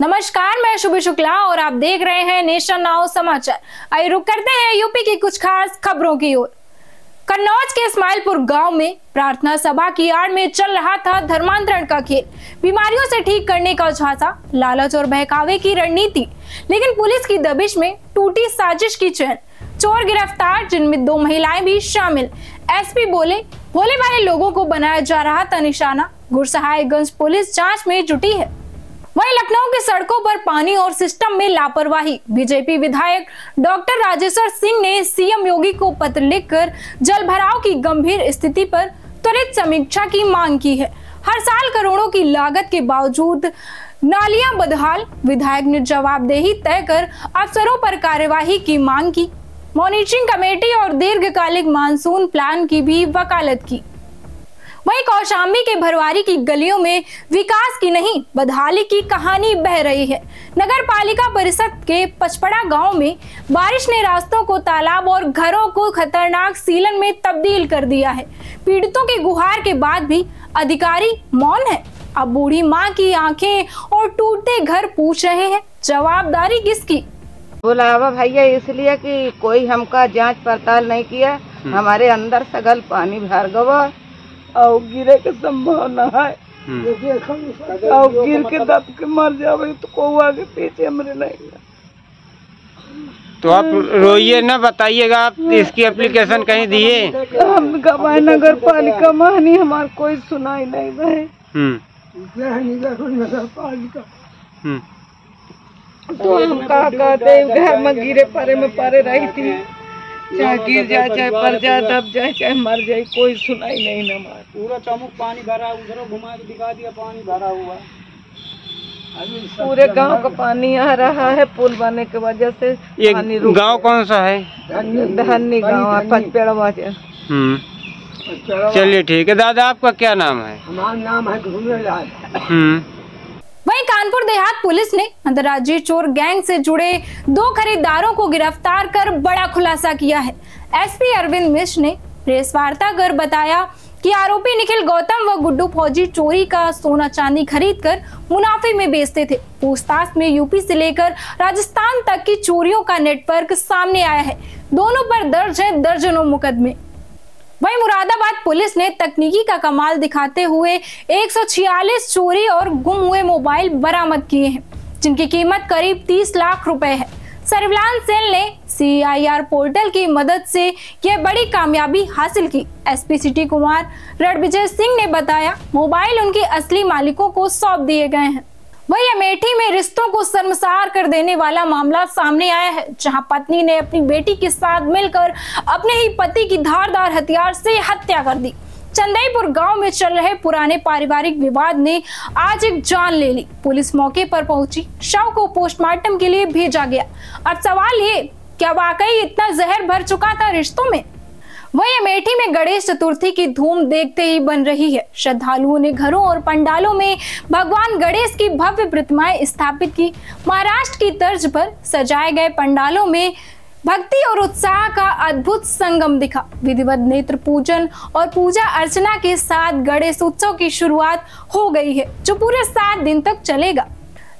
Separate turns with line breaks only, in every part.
नमस्कार, मैं शुभ शुक्ला और आप देख रहे हैं नेशन नाउ समाचार। आइए रुक करते हैं यूपी की कुछ खास खबरों की ओर। कन्नौज के इस्माइलपुर गांव में प्रार्थना सभा की आड़ में चल रहा था धर्मांतरण का खेल। बीमारियों से ठीक करने का झांसा, लालच और बहकावे की रणनीति, लेकिन पुलिस की दबिश में टूटी साजिश की चैन। चोर गिरफ्तार, जिनमें 2 महिलाएं भी शामिल। एसपी बोले, भोले भाले लोगों को बनाया जा रहा था निशाना। गुरसहायगंज पुलिस जांच में जुटी है। वहीं लखनऊ की सड़कों पर पानी और सिस्टम में लापरवाही। बीजेपी विधायक डॉक्टर राजेश्वर सिंह ने सीएम योगी को पत्र लिखकर जलभराव की गंभीर स्थिति पर त्वरित समीक्षा की मांग की है। हर साल करोड़ों की लागत के बावजूद नालियां बदहाल। विधायक ने जवाबदेही तय कर अफसरों पर कार्यवाही की मांग की। मॉनिटरिंग कमेटी और दीर्घकालिक मानसून प्लान की भी वकालत की। वहीं कौशाम्बी के भरवारी की गलियों में विकास की नहीं, बदहाली की कहानी बह रही है। नगर पालिका परिषद के पचपड़ा गांव में बारिश ने रास्तों को तालाब और घरों को खतरनाक सीलन में तब्दील कर दिया है। पीड़ितों की गुहार के बाद भी अधिकारी मौन है। अब बूढ़ी मां की आंखें और टूटते घर पूछ रहे हैं, जवाबदारी किसकी?
बुलावा भैया इसलिए कि कोई हमका जांच पड़ताल नहीं किया। हमारे अंदर सगल पानी भर गवा और गिरे के संभावना है। और गिर के दब के मर जावे तो को आगे पीछे हमरे नहीं।
तो आप रोइए ना, बताइएगा आप इसकी एप्लीकेशन कहीं दिए?
हम गवाए नगर पालिका मानी, हमार कोई सुनाई नहीं भाई। तो हम का कहते घर में गिरे परे रही थी, चाहे गिर जाए, चाहे पर जाए, दब जाए, चाहे मर जाए, कोई सुनाई नहीं ना।
पूरा चमुक पानी भरा, उधर घुमा के दिखा दिया, पानी भरा हुआ।
पूरे गांव का पानी आ रहा है पुल बनने की वजह से।
ये गांव कौन सा है?
धन्नी गांव है, पचपेड़वा।
चलिए ठीक है। दादा आपका क्या नाम है?
हमारा नाम है घूमेलाल।
वहीं कानपुर देहात पुलिस ने अंतर्राज्यीय चोर गैंग से जुड़े 2 खरीदारों को गिरफ्तार कर बड़ा खुलासा किया है। एसपी अरविंद मिश्र ने प्रेस वार्ता कर बताया कि आरोपी निखिल गौतम व गुड्डू फौजी चोरी का सोना चांदी खरीद कर मुनाफे में बेचते थे। पूछताछ में यूपी से लेकर राजस्थान तक की चोरियों का नेटवर्क सामने आया है। दोनों पर दर्ज है दर्जनों मुकदमे। वहीं मुरादाबाद पुलिस ने तकनीकी का कमाल दिखाते हुए 146 चोरी और गुम हुए मोबाइल बरामद किए हैं, जिनकी कीमत करीब 30 लाख रुपए है। सर्विलांस सेल ने CIR पोर्टल की मदद से यह बड़ी कामयाबी हासिल की। एसपी सिटी कुमार रणविजय सिंह ने बताया, मोबाइल उनके असली मालिकों को सौंप दिए गए हैं। वही अमेठी में रिश्तों को शर्मसार कर देने वाला मामला सामने आया है, जहां पत्नी ने अपनी बेटी के साथ मिलकर अपने ही पति की धारदार हथियार से हत्या कर दी। चंदेईपुर गांव में चल रहे पुराने पारिवारिक विवाद ने आज एक जान ले ली। पुलिस मौके पर पहुंची, शव को पोस्टमार्टम के लिए भेजा गया। अब सवाल ये, क्या वाकई इतना जहर भर चुका था रिश्तों में? वहीं अमेठी में गणेश चतुर्थी की धूम देखते ही बन रही है। श्रद्धालुओं ने घरों और पंडालों में भगवान गणेश की भव्य प्रतिमाएं स्थापित की। महाराष्ट्र की तर्ज पर सजाए गए पंडालों में भक्ति और उत्साह का अद्भुत संगम दिखा। विधिवत नेत्र पूजन और पूजा अर्चना के साथ गणेश उत्सव की शुरुआत हो गई है, जो पूरे 7 दिन तक चलेगा।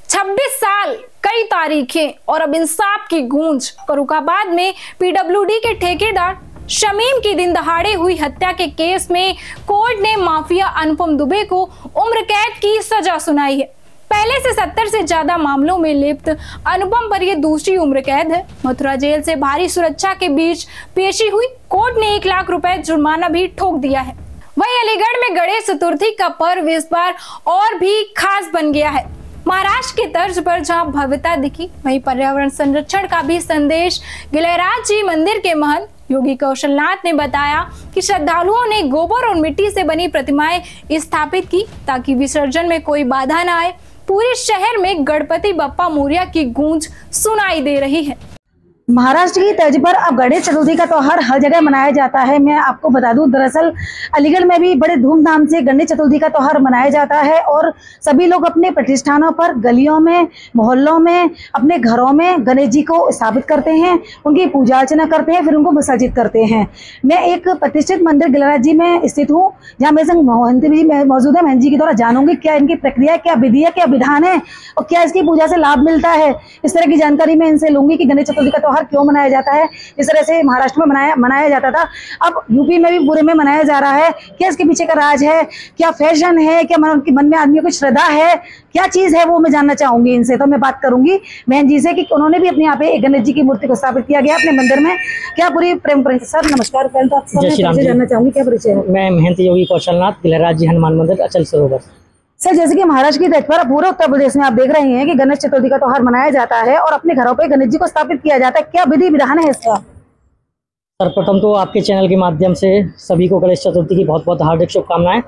26 साल, कई तारीखें और अब इंसाफ की गूंज। फर्रुखाबाद में PWD के ठेकेदार शमीम की दिन दहाड़े हुई हत्या के केस में कोर्ट ने माफिया अनुपम दुबे को उम्र कैद की सजा सुनाई है। पहले से 70 से ज्यादा मामलों में लिप्त अनुपम पर यह दूसरी उम्र कैद है। मथुरा जेल से भारी सुरक्षा के बीच पेशी हुई। कोर्ट ने 1 लाख रुपए जुर्माना भी ठोक दिया है। वहीं अलीगढ़ में गणेश चतुर्थी का पर्व इस बार और भी खास बन गया है। महाराष्ट्र की तर्ज पर जहां भव्यता दिखी, वहीं पर्यावरण संरक्षण का भी संदेश। गिलराज जी मंदिर के महंत योगी कौशलनाथ ने बताया कि श्रद्धालुओं ने गोबर और मिट्टी से बनी प्रतिमाएं स्थापित की ताकि विसर्जन में कोई बाधा न आए। पूरे शहर में गणपति बप्पा मोरिया की गूंज सुनाई दे रही है।
महाराष्ट्र की तर्ज पर अब गणेश चतुर्थी का त्योहार हर जगह मनाया जाता है। मैं आपको बता दूं, दरअसल अलीगढ़ में भी बड़े धूमधाम से गणेश चतुर्थी का त्योहार मनाया जाता है और सभी लोग अपने प्रतिष्ठानों पर, गलियों में, मोहल्लों में, अपने घरों में गणेश जी को स्थापित करते हैं, उनकी पूजा अर्चना करते हैं, फिर उनको विसर्जित करते हैं। मैं एक प्रतिष्ठित मंदिर गिलराज जी में स्थित हूँ, जहाँ मेरे संग महंत भी मौजूद है। महंत जी के द्वारा जानूंगी क्या इनकी प्रक्रिया, क्या विधि है, क्या विधान है और क्या इसकी पूजा से लाभ मिलता है। इस तरह की जानकारी मैं इनसे लूंगी कि गणेश चतुर्थी का क्यों मनाया जाता है। इस तरह से महाराष्ट्र में मनाया जाता था, अब यूपी में भी पूरे में मनाया जा रहा है। क्या इसके पीछे का राज है, क्या फैशन है, क्या मन में आदमी को श्रद्धा है, क्या चीज है, वो मैं जानना चाहूंगी इनसे। तो मैं बात करूंगी बहन जी से कि उन्होंने भी अपने यहाँ पे एक गणेश जी की मूर्ति को स्थापित किया गया अपने मंदिर में, क्या पूरी प्रेम। सर नमस्कार, पहले तो आपसे जानना चाहूंगी क्या परिचय है।
मैं महंत योगी कौशलनाथ, गिलराज जी हनुमान मंदिर, अचल सरोवर।
सर, जैसे कि महाराष्ट्र की तर्ज पर पूरे उत्तर प्रदेश में आप देख रहे हैं कि गणेश चतुर्थी का त्योहार मनाया जाता है और अपने घरों पे गणेश जी को स्थापित किया जाता है, क्या विधि विधान है इसका?
सर्वप्रथम तो आपके चैनल के माध्यम से सभी को गणेश चतुर्थी की बहुत बहुत हार्दिक शुभकामनाएं।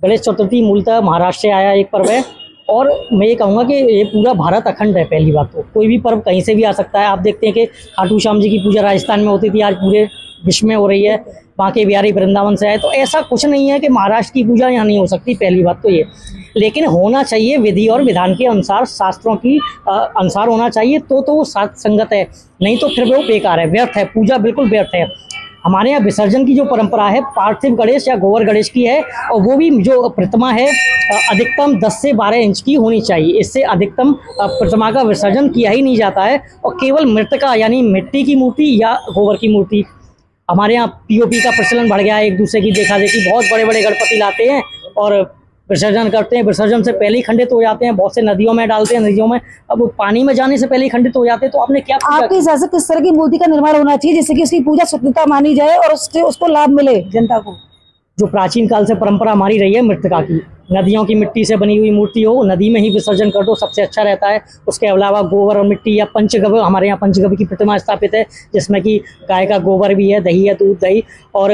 गणेश चतुर्थी मूलतः महाराष्ट्र से आया एक पर्व है और मैं ये कहूँगा कि ये पूरा भारत अखंड है। पहली बात तो कोई भी पर्व कहीं से भी आ सकता है। आप देखते हैं कि खाटू श्याम जी की पूजा राजस्थान में होती थी, आज पूरे विश्व में हो रही है। बांके बिहारी वृंदावन से आए, तो ऐसा कुछ नहीं है कि महाराष्ट्र की पूजा यहाँ नहीं हो सकती। पहली बात तो ये, लेकिन होना चाहिए विधि और विधान के अनुसार, शास्त्रों की अनुसार होना चाहिए, तो वो साथ संगत है, नहीं तो फिर वो बेकार है, व्यर्थ है, पूजा बिल्कुल व्यर्थ है। हमारे यहाँ विसर्जन की जो परंपरा है पार्थिव गणेश या गोबर गणेश की है, और वो भी जो प्रतिमा है अधिकतम 10 से 12 इंच की होनी चाहिए। इससे अधिकतम प्रतिमा का विसर्जन किया ही नहीं जाता है। और केवल मृतिका यानी मिट्टी की मूर्ति या गोबर की मूर्ति, हमारे यहाँ पीओपी का प्रचलन बढ़ गया है। एक दूसरे की देखा देखी, बहुत बड़े बड़े गणपति लाते हैं और विसर्जन करते हैं, विसर्जन से पहले ही खंडित हो जाते हैं। बहुत से नदियों में डालते हैं, नदियों में अब पानी में जाने से पहले ही खंडित हो जाते हैं। तो आपने क्या,
आपके हिसाब से किस तरह की मूर्ति का निर्माण होना चाहिए जिससे कि उसकी पूजा शुद्धता मानी जाए और उससे उसको लाभ मिले जनता को?
जो प्राचीन काल से परंपरा हमारी रही है मृतिका की, नदियों की मिट्टी से बनी हुई मूर्ति हो, नदी में ही विसर्जन कर दो, सबसे अच्छा रहता है। उसके अलावा गोबर और मिट्टी या पंचगव्य, हमारे यहाँ पंचगव्य की प्रतिमा स्थापित है जिसमें कि गाय का गोबर भी है, दही है, दूध दही और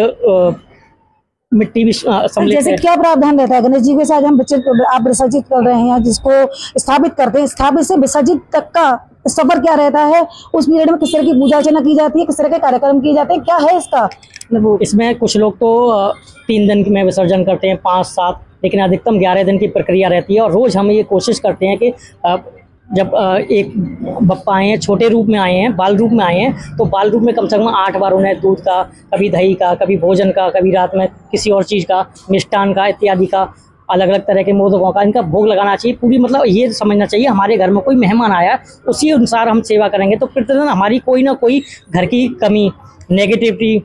मिट्टी भी सम्मिलित है।
जैसे क्या प्रावधान रहता है गणेश जी के साथ? हम आप विसर्जित कर रहे हैं, जिसको स्थापित करते हैं, स्थापित से विसर्जित तक का सफर क्या रहता है? उस पीरियड में किस तरह की पूजा अर्चना की जाती है, किस तरह के कार्यक्रम किए जाते हैं, क्या है इसका?
इसमें कुछ लोग तो 3 दिन में विसर्जन करते हैं, 5-7, लेकिन अधिकतम 11 दिन की प्रक्रिया रहती है। और रोज हम ये कोशिश करते हैं कि जब एक बप्पा आए हैं, छोटे रूप में आए हैं, बाल रूप में आए हैं, तो बाल रूप में कम से कम 8 बार उन्हें दूध का, कभी दही का, कभी भोजन का, कभी रात में किसी और चीज़ का, मिष्ठान का इत्यादि का, अलग अलग तरह के मोदकों का, इनका भोग लगाना चाहिए। पूरी मतलब ये समझना चाहिए हमारे घर में कोई मेहमान आया, उसी अनुसार हम सेवा करेंगे तो प्रतिदिन हमारी कोई ना कोई घर की कमी, नेगेटिविटी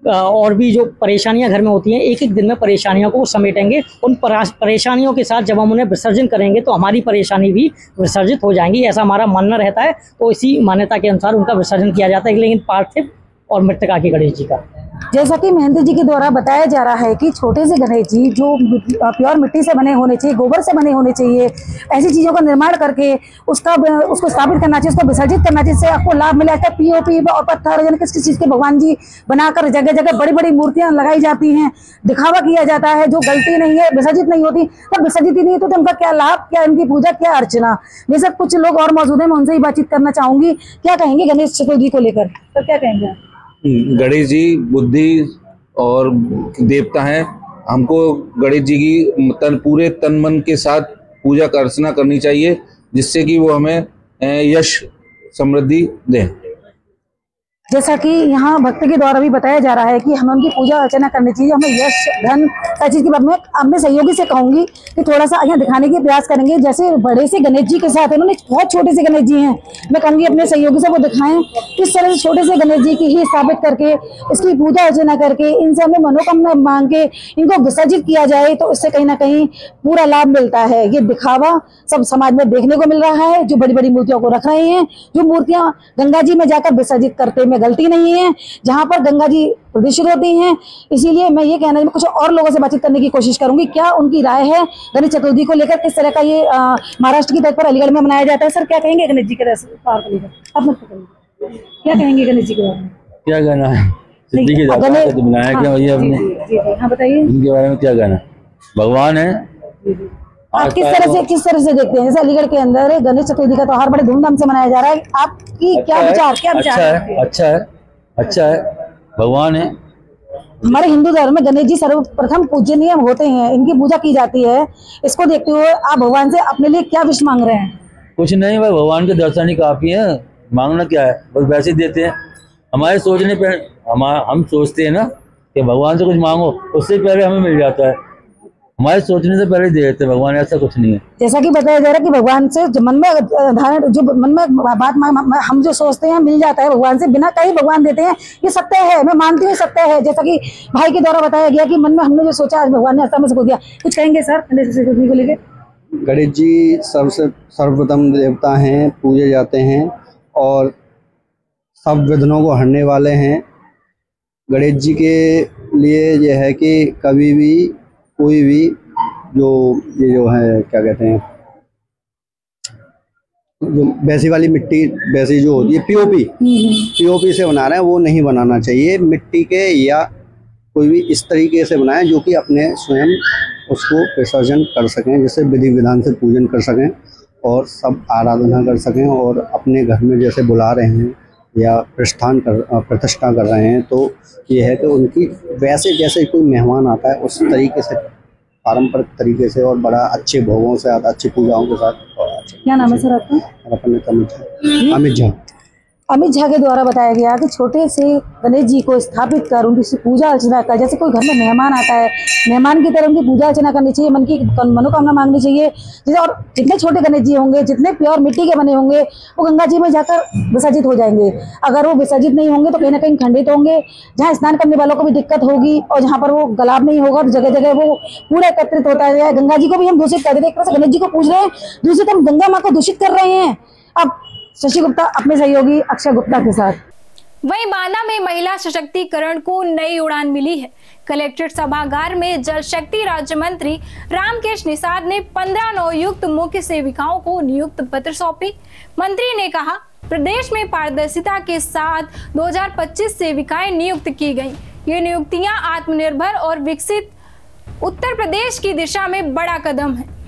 और भी जो परेशानियां घर में होती हैं, एक एक दिन में परेशानियों को समेटेंगे। उन परेशानियों के साथ जब हम उन्हें विसर्जन करेंगे तो हमारी परेशानी भी विसर्जित हो जाएंगी, ऐसा हमारा मानना रहता है। तो इसी मान्यता के अनुसार उनका विसर्जन किया जाता है, लेकिन पार्थिव और मृतिका की गणेश जी का।
जैसा कि महंत जी के द्वारा बताया जा रहा है कि छोटे से गणेश जी जो प्योर मिट्टी से बने होने चाहिए, गोबर से बने होने चाहिए, ऐसी चीज़ों का निर्माण करके उसको स्थापित करना चाहिए, उसको विसर्जित करना चाहिए, जिससे आपको लाभ मिले। क्या पीओपी और पत्थर यानी किस चीज़ के भगवान जी बनाकर जगह जगह बड़ी बड़ी मूर्तियां लगाई जाती हैं, दिखावा किया जाता है, जो गलती नहीं है, विसर्जित नहीं होती। तब विसर्जित ही नहीं होती तो उनका क्या लाभ, क्या इनकी पूजा, क्या अर्चना? बेशक कुछ लोग और मौजूद हैं, मैं उनसे ही बातचीत करना चाहूंगी। क्या कहेंगे गणेश चतुर्थी को लेकर, तो क्या कहेंगे?
गणेश जी बुद्धि और देवता हैं। हमको गणेश जी की पूरे तन मन के साथ पूजा अर्चना करनी चाहिए, जिससे कि वो हमें यश समृद्धि दें।
जैसा कि यहाँ भक्त के द्वारा भी बताया जा रहा है कि हमें उनकी पूजा अर्चना करनी चाहिए, हमें यश धन हर चीज़ की बात में अपने सहयोगी से कहूंगी कि थोड़ा सा यहाँ दिखाने की प्रयास करेंगे। जैसे बड़े से गणेश जी के साथ उन्होंने बहुत छोटे से गणेश जी हैं, मैं कहूँगी अपने सहयोगी से वो दिखाएं किस तरह से छोटे से गणेश जी की ही स्थापित करके इसकी पूजा अर्चना करके इनसे हमें मनोकामना मांग के इनको विसर्जित किया जाए, तो इससे कहीं ना कहीं पूरा लाभ मिलता है। ये दिखावा सब समाज में देखने को मिल रहा है, जो बड़ी बड़ी मूर्तियों को रख रहे हैं, जो मूर्तियां गंगा जी में जाकर विसर्जित करते में गलती नहीं है, जहां पर गंगा जी प्रदूषित होती हैं। इसीलिए मैं ये कहना, मैं कुछ और लोगों से बातचीत करने की कोशिश करूंगी, क्या उनकी राय है गणेश चतुर्थी को लेकर, किस तरह का ये महाराष्ट्र की तर्ज पर अलीगढ़ में मनाया जाता है। सर, क्या कहेंगे गणेश जी के त्योहार को लेकर? आप मत कहिए, क्या कहेंगे गणेश जी के बारे में?
क्या कहना है? सिद्धि के तो बनाया क्या भैया हमने?
हाँ बताइए,
इनके बारे में क्या कहना? भगवान है,
आप किस तरह से देखते हैं? जैसे अलीगढ़ के अंदर गणेश चतुर्थी का त्योहार बड़े धूमधाम से मनाया जा रहा है, आपकी क्या विचार
अच्छा है, भगवान है।
हमारे हिंदू धर्म में गणेश जी सर्वप्रथम पूजनीय होते हैं, इनकी पूजा की जाती है। इसको देखते हुए आप भगवान से अपने लिए क्या विश मांग रहे हैं?
कुछ नहीं भाई, भगवान के दर्शन ही काफी है, मांगना क्या है, बस वैसे ही देते हैं। हमारे सोचने पे हम सोचते हैं ना कि भगवान से कुछ मांगो, उससे पहले हमें मिल जाता है। हमारे सोचने से पहले दे देते हैं भगवान, ऐसा कुछ नहीं है। जैसा कि बताया जा रहा है कि भगवान से जो मन में बात हम जो सोचते हैं मिल जाता है भगवान से, बिना कहीं भगवान देते हैं। ये सत्य है, मैं मानती हूँ सत्य है। जैसा कि भाई के द्वारा बताया गया कि मन में हमने जो सोचा आज भगवान ने ऐसा में दिया। कुछ कहेंगे सर गणेश चतुर्थी को लेकर?
गणेश जी सर्वप्रथम देवता हैं, पूजे जाते हैं और सब विघ्नों को हरने वाले हैं। गणेश जी के लिए यह है कि कभी भी कोई भी ये जो है क्या कहते हैं, जो वैसी वाली मिट्टी वैसी जो होती है पीओपी से बना रहे हैं, वो नहीं बनाना चाहिए। मिट्टी के या कोई भी इस तरीके से बनाएं जो कि अपने स्वयं उसको विसर्जन कर सकें, जिससे विधि विधान से पूजन कर सकें और सब आराधना कर सकें। और अपने घर में जैसे बुला रहे हैं या प्रतिष्ठा कर रहे हैं, तो ये है कि उनकी वैसे जैसे कोई मेहमान आता है उस तरीके से, पारंपरिक तरीके से और बड़ा अच्छे भोगों से, अच्छी पूजाओं के साथ।
क्या नाम है सर आपका? अमित झा के द्वारा बताया गया कि छोटे से गणेश जी को स्थापित कर उनकी पूजा अर्चना कर, जैसे कोई घर में मेहमान आता है, मेहमान की तरह उनकी पूजा अर्चना करनी चाहिए, मन की मनोकामना मांगनी चाहिए। जैसे और जितने छोटे गणेश जी होंगे, जितने प्योर मिट्टी के बने होंगे, वो गंगा जी में जाकर विसर्जित हो जाएंगे। अगर वो विसर्जित नहीं होंगे तो कहीं ना कहीं खंडित होंगे, जहाँ स्नान करने वालों को भी दिक्कत होगी और जहाँ पर वो गलाब नहीं होगा, जगह जगह वो पूरा एकत्रित होता है। गंगा जी को भी हम दूषित कर देते हैं, एक तरह से गणेश जी को पूज रहे हैं, दूसरी तरफ गंगा माँ को दूषित कर रहे हैं। अब शशि गुप्ता अपने सहयोगी अक्षय गुप्ता के साथ।
वहीं बांदा में महिला सशक्तिकरण को नई उड़ान मिली है। कलेक्ट्रेट सभागार में जल शक्ति राज्य मंत्री रामकेश निषाद ने 15 नवयुक्त मुख्य सेविकाओं को नियुक्त पत्र सौंपे। मंत्री ने कहा, प्रदेश में पारदर्शिता के साथ 2025 सेविकाएं नियुक्त की गई। ये नियुक्तियां आत्मनिर्भर और विकसित उत्तर प्रदेश की दिशा में बड़ा कदम है।